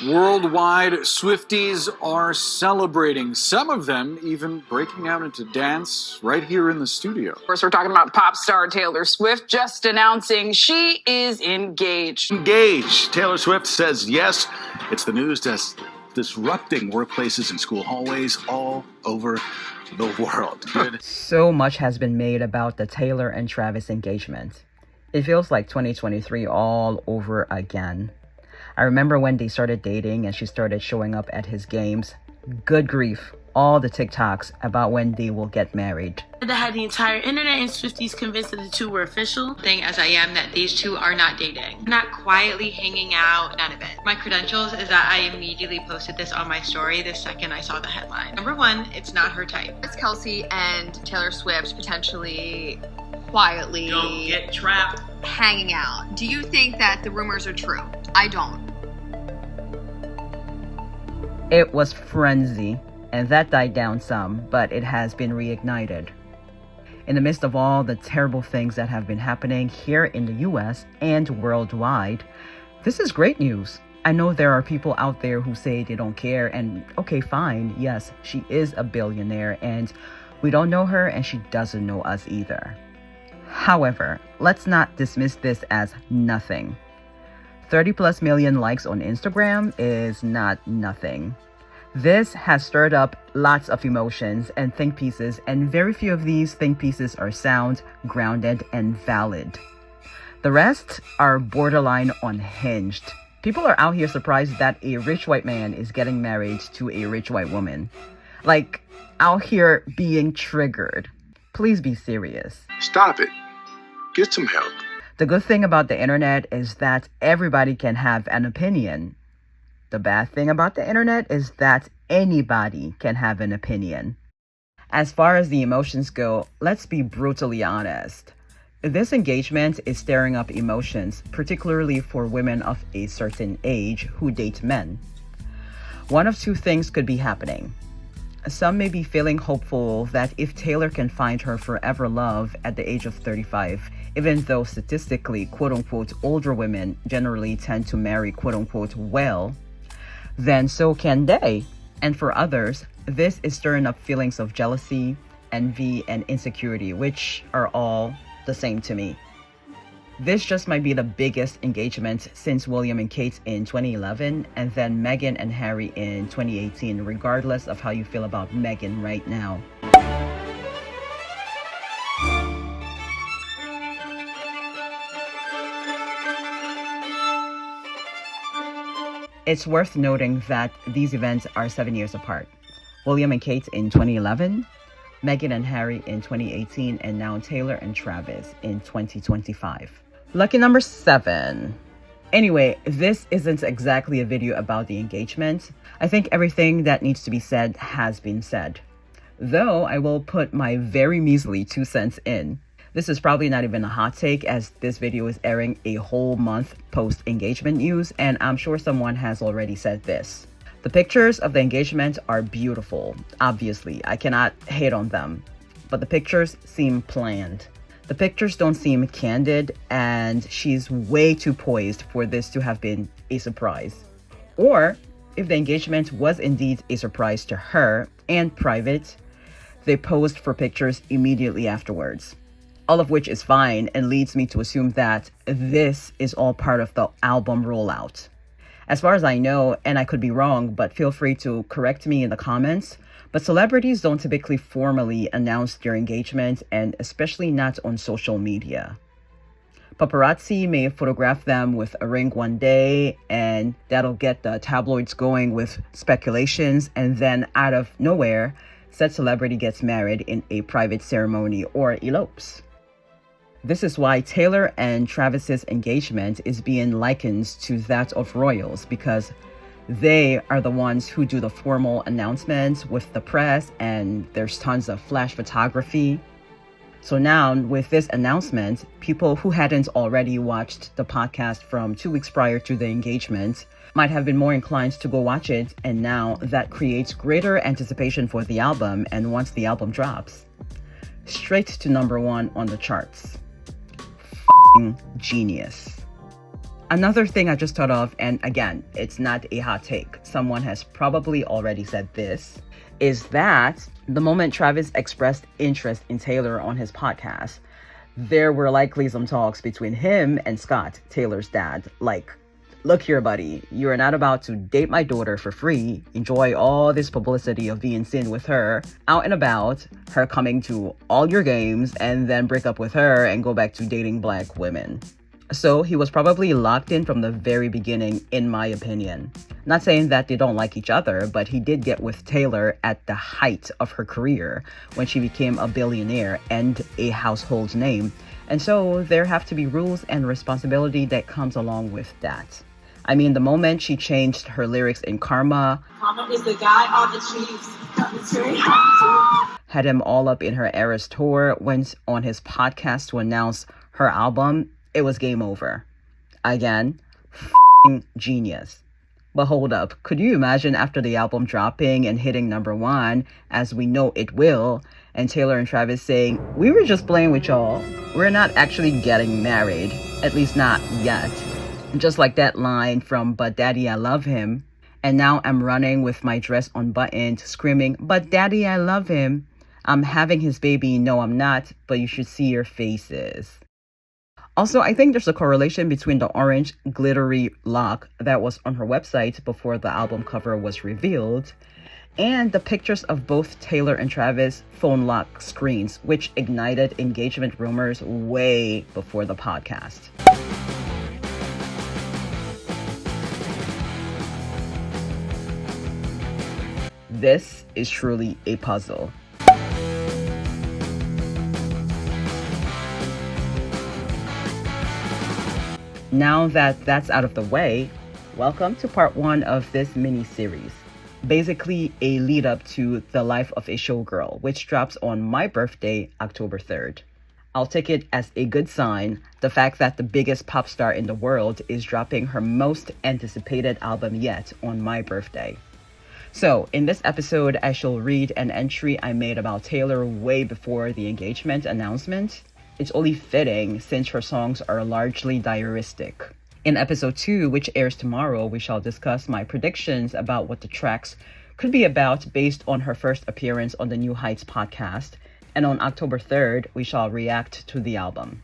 Worldwide, Swifties are celebrating, some of them even breaking out into dance right here in the studio. Of course, we're talking about pop star Taylor Swift just announcing she is engaged. Engaged. Taylor Swift says yes. It's the news that's disrupting workplaces and school hallways all over the world. Good. So much has been made about the Taylor and Travis engagement. It feels like 2023 all over again. I remember when they started dating and she started showing up at his games. Good grief, all the TikToks about when they will get married. I had the entire internet and Swifties convinced that the two were official. Thing as I am that these two are not dating. Not quietly hanging out, none of it. My credentials is that I immediately posted this on my story the second I saw the headline. Number one, it's not her type. It's Kelsey and Taylor Swift potentially quietly Don't get trapped. hanging out. Do you think that the rumors are true? I don't. It was frenzy, and that died down some, but it has been reignited. In the midst of all the terrible things that have been happening here in the US and worldwide, this is great news. I know there are people out there who say they don't care, and okay, fine, yes, she is a billionaire, and we don't know her, and she doesn't know us either. However, let's not dismiss this as nothing. 30+ million likes on Instagram is not nothing. This has stirred up lots of emotions and think pieces, and very few of these think pieces are sound, grounded, and valid. The rest are borderline unhinged. People are out here surprised that a rich white man is getting married to a rich white woman. Like, out here being triggered. Please be serious. Stop it. Get some help. The good thing about the internet is that everybody can have an opinion. The bad thing about the internet is that anybody can have an opinion. As far as the emotions go, let's be brutally honest. This engagement is stirring up emotions, particularly for women of a certain age who date men. One of two things could be happening. Some may be feeling hopeful that if Taylor can find her forever love at the age of 35, even though statistically, quote-unquote, older women generally tend to marry, quote-unquote, well, then so can they. And for others, this is stirring up feelings of jealousy, envy, and insecurity, which are all the same to me. This just might be the biggest engagement since William and Kate in 2011 and then Meghan and Harry in 2018, regardless of how you feel about Meghan right now. It's worth noting that these events are 7 years apart. William and Kate in 2011, Meghan and Harry in 2018, and now Taylor and Travis in 2025. Lucky number 7. Anyway, this isn't exactly a video about the engagement. I think everything that needs to be said has been said. Though I will put my very measly 2 cents in. This is probably not even a hot take, as this video is airing a whole month post-engagement news, and I'm sure someone has already said this. The pictures of the engagement are beautiful, obviously. I cannot hate on them. But the pictures seem planned. The pictures don't seem candid, and she's way too poised for this to have been a surprise. Or, if the engagement was indeed a surprise to her and private, they posed for pictures immediately afterwards. All of which is fine and leads me to assume that this is all part of the album rollout. As far as I know, and I could be wrong, but feel free to correct me in the comments, but celebrities don't typically formally announce their engagement, and especially not on social media. Paparazzi may photograph them with a ring one day, and that'll get the tabloids going with speculations, and then out of nowhere, said celebrity gets married in a private ceremony or elopes. This is why Taylor and Travis's engagement is being likened to that of royals, because they are the ones who do the formal announcements with the press, and there's tons of flash photography. So now with this announcement, people who hadn't already watched the podcast from 2 weeks prior to the engagement might have been more inclined to go watch it, and now that creates greater anticipation for the album, and once the album drops, straight to #1 on the charts. Genius. Another thing I just thought of, and again, it's not a hot take, someone has probably already said this, is that the moment Travis expressed interest in Taylor on his podcast, there were likely some talks between him and Scott, Taylor's dad, like, look here, buddy, you are not about to date my daughter for free, enjoy all this publicity of being seen with her, out and about, her coming to all your games, and then break up with her and go back to dating black women. So he was probably locked in from the very beginning, in my opinion. Not saying that they don't like each other, but he did get with Taylor at the height of her career, when she became a billionaire and a household name. And so there have to be rules and responsibility that comes along with that. I mean, the moment she changed her lyrics in Karma, Karma is the guy on the trees. had him all up in her Eras tour, went on his podcast to announce her album, it was game over. Again, genius. But hold up, could you imagine after the album dropping and hitting #1, as we know it will, and Taylor and Travis saying, we were just playing with y'all. We're not actually getting married, at least not yet. Just like that line from But Daddy, I Love Him. And now I'm running with my dress unbuttoned, screaming, but Daddy, I love him. I'm having his baby. No, I'm not, but you should see your faces. Also, I think there's a correlation between the orange glittery lock that was on her website before the album cover was revealed and the pictures of both Taylor and Travis phone lock screens, which ignited engagement rumors way before the podcast. This is truly a puzzle. Now that that's out of the way, welcome to part 1 of this mini-series. Basically a lead up to The Life of a Showgirl, which drops on my birthday, October 3rd. I'll take it as a good sign, the fact that the biggest pop star in the world is dropping her most anticipated album yet on my birthday. So, in this episode, I shall read an entry I made about Taylor way before the engagement announcement. It's only fitting since her songs are largely diaristic. In episode 2, which airs tomorrow, we shall discuss my predictions about what the tracks could be about based on her first appearance on the New Heights podcast. And on October 3rd, we shall react to the album.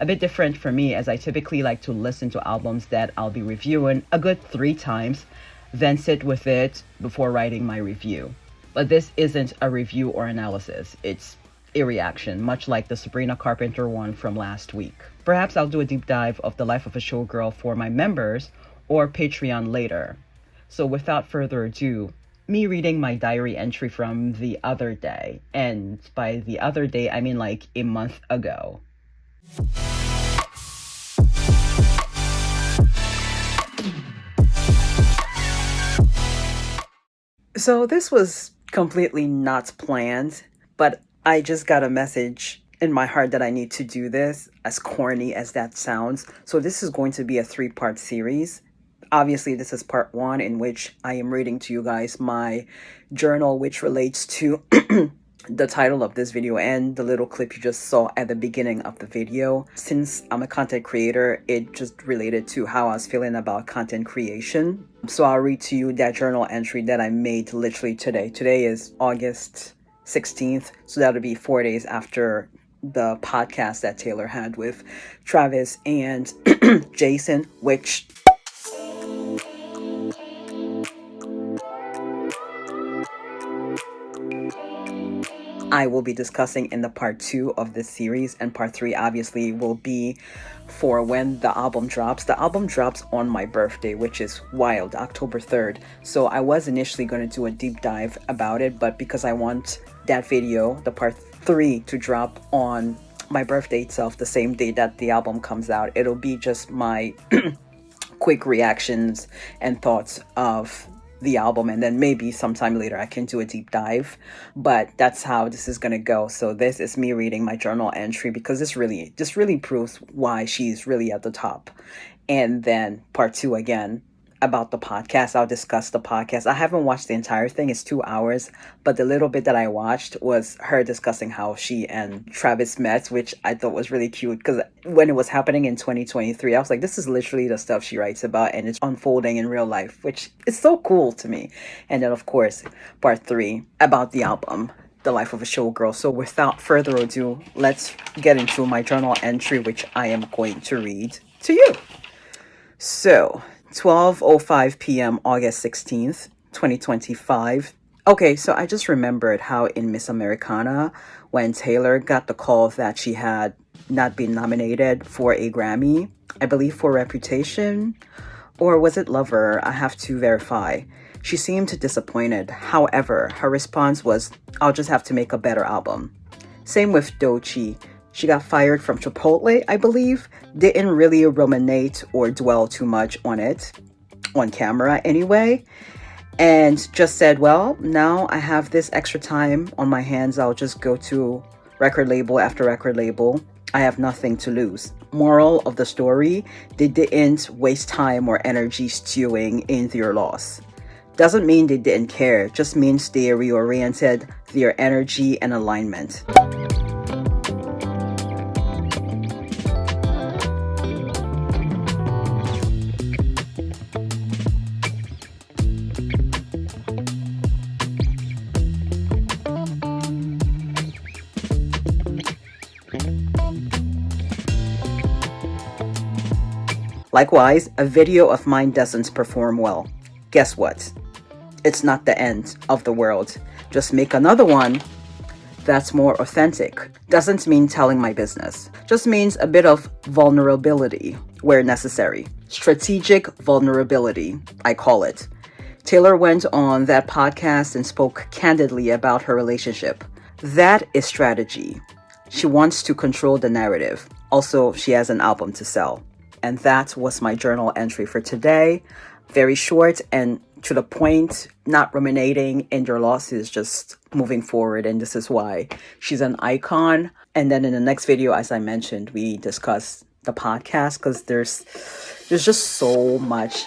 A bit different for me, as I typically like to listen to albums that I'll be reviewing a good 3 times, then sit with it before writing my review. But this isn't a review or analysis. It's a reaction, much like the Sabrina Carpenter one from last week. Perhaps I'll do a deep dive of The Life of a Showgirl for my members or Patreon later. So without further ado, me reading my diary entry from the other day. And by the other day, I mean like a month ago. So this was completely not planned, but I just got a message in my heart that I need to do this, as corny as that sounds. So this is going to be a 3-part series. Obviously, this is part 1, in which I am reading to you guys my journal, which relates to the title of this video and the little clip you just saw at the beginning of the video. Since I'm a content creator, it just related to how I was feeling about content creation. So I'll read to you that journal entry that I made literally today. Today is August 16th, so that'll be 4 days after the podcast that Taylor had with Travis and Jason, which I will be discussing in the part 2 of this series, and part 3 obviously will be for when the album drops. The album drops on my birthday, which is wild, October 3rd. So I was initially going to do a deep dive about it, but because I want that video, the part 3, to drop on my birthday itself, the same day that the album comes out, it'll be just my quick reactions and thoughts of the album, and then maybe sometime later I can do a deep dive, but that's how this is gonna go. So this is me reading my journal entry, because this really proves why she's really at the top. And then part 2, again, about the podcast. I'll discuss the podcast. I haven't watched the entire thing. It's 2 hours, but the little bit that I watched was her discussing how she and Travis met, which I thought was really cute because when it was happening in 2023, I was like, this is literally the stuff she writes about and it's unfolding in real life, which is so cool to me. And then, of course, part 3 about the album, The Life of a Showgirl. So without further ado, let's get into my journal entry, which I am going to read to you. So 12:05 p.m. August 16th, 2025. Okay, so I just remembered how in Miss Americana, when Taylor got the call that she had not been nominated for a Grammy, I believe for Reputation, or was it Lover? I have to verify. She seemed disappointed. However, her response was, I'll just have to make a better album. Same with Doechii. She got fired from Chipotle, I believe. Didn't really ruminate or dwell too much on it, on camera anyway. And just said, well, now I have this extra time on my hands. I'll just go to record label after record label. I have nothing to lose. Moral of the story, they didn't waste time or energy stewing in their loss. Doesn't mean they didn't care, just means they reoriented their energy and alignment. Likewise, a video of mine doesn't perform well. Guess what? It's not the end of the world. Just make another one that's more authentic. Doesn't mean telling my business. Just means a bit of vulnerability where necessary. Strategic vulnerability, I call it. Taylor went on that podcast and spoke candidly about her relationship. That is strategy. She wants to control the narrative. Also, she has an album to sell. And that was my journal entry for today. Very short and to the point, not ruminating in your losses, just moving forward. And this is why she's an icon. And then in the next video, as I mentioned, we discuss the podcast because there's just so much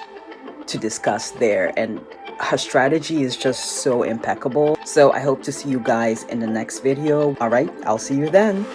to discuss there. And her strategy is just so impeccable. So I hope to see you guys in the next video. All right, I'll see you then.